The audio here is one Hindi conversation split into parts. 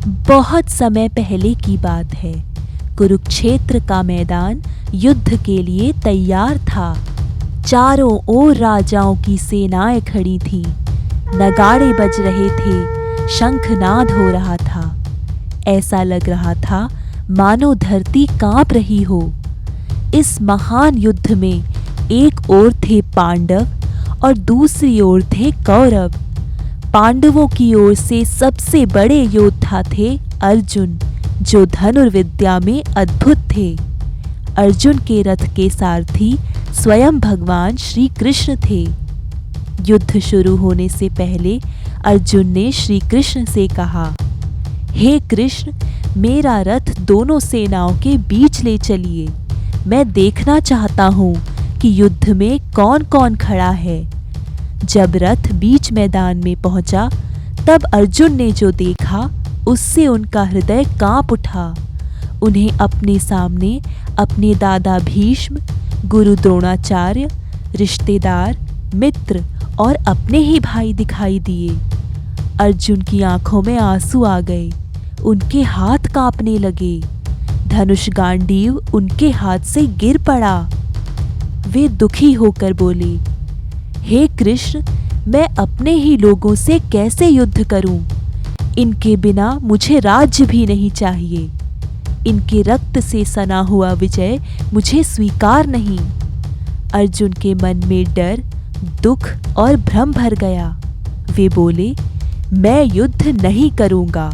बहुत समय पहले की बात है। कुरुक्षेत्र का मैदान युद्ध के लिए तैयार था। चारों ओर राजाओं की सेनाएं खड़ी थीं। नगाड़े बज रहे थे, शंखनाद हो रहा था। ऐसा लग रहा था मानो धरती कांप रही हो। इस महान युद्ध में एक ओर थे पांडव और दूसरी ओर थे कौरव। पांडवों की ओर से सबसे बड़े योद्धा थे अर्जुन, जो धनुर्विद्या में अद्भुत थे। अर्जुन के रथ के सारथी स्वयं भगवान श्री कृष्ण थे। युद्ध शुरू होने से पहले अर्जुन ने श्री कृष्ण से कहा, हे कृष्ण, मेरा रथ दोनों सेनाओं के बीच ले चलिए। मैं देखना चाहता हूँ कि युद्ध में कौन कौन खड़ा है। जब रथ बीच मैदान में पहुंचा, तब अर्जुन ने जो देखा उससे उनका हृदय कांप उठा। उन्हें अपने सामने अपने दादा भीष्म, गुरु द्रोणाचार्य, रिश्तेदार, मित्र और अपने ही भाई दिखाई दिए। अर्जुन की आंखों में आंसू आ गए। उनके हाथ कांपने लगे। धनुष गांडीव उनके हाथ से गिर पड़ा। वे दुखी होकर बोले, हे कृष्ण, मैं अपने ही लोगों से कैसे युद्ध करूं? इनके बिना मुझे राज्य भी नहीं चाहिए। इनके रक्त से सना हुआ विजय मुझे स्वीकार नहीं। अर्जुन के मन में डर, दुख और भ्रम भर गया। वे बोले, मैं युद्ध नहीं करूंगा।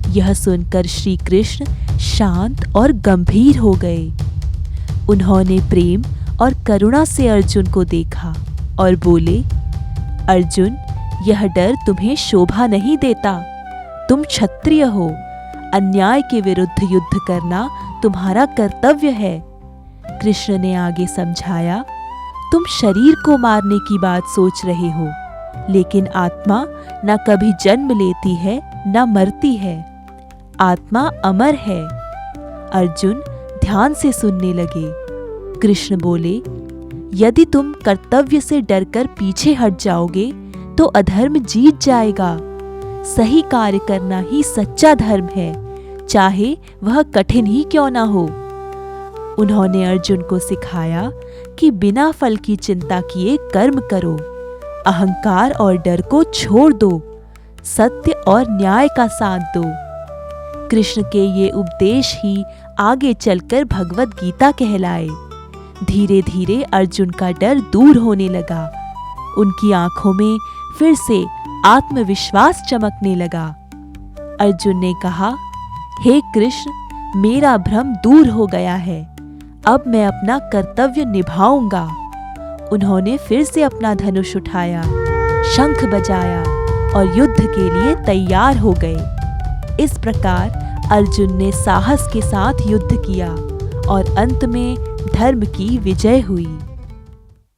यह सुनकर श्री कृष्ण शांत और गंभीर हो गए। उन्होंने प्रेम और करुणा से अर्जुन को देखा और बोले, अर्जुन, यह डर तुम्हें शोभा नहीं देता। तुम क्षत्रिय हो। अन्याय के विरुद्ध युद्ध करना तुम्हारा कर्तव्य है। कृष्ण ने आगे समझाया, तुम शरीर को मारने की बात सोच रहे हो, लेकिन आत्मा न कभी जन्म लेती है न मरती है। आत्मा अमर है। अर्जुन ध्यान से सुनने लगे। कृष्ण बोले, यदि तुम कर्तव्य से डरकर पीछे हट जाओगे तो अधर्म जीत जाएगा। सही कार्य करना ही सच्चा धर्म है, चाहे वह कठिन ही क्यों ना हो। उन्होंने अर्जुन को सिखाया कि बिना फल की चिंता किए कर्म करो। अहंकार और डर को छोड़ दो। सत्य और न्याय का साथ दो। कृष्ण के ये उपदेश ही आगे चलकर भगवत गीता कहलाए। धीरे धीरे अर्जुन का डर दूर होने लगा। उनकी आंखों में फिर से आत्मविश्वास चमकने लगा। अर्जुन ने कहा, हे कृष्ण, मेरा भ्रम दूर हो गया है। अब मैं अपना कर्तव्य निभाऊंगा। उन्होंने फिर से अपना धनुष उठाया, शंख बजाया और युद्ध के लिए तैयार हो गए। इस प्रकार अर्जुन ने साहस के साथ युद्ध किया और अंत में धर्म की विजय हुई।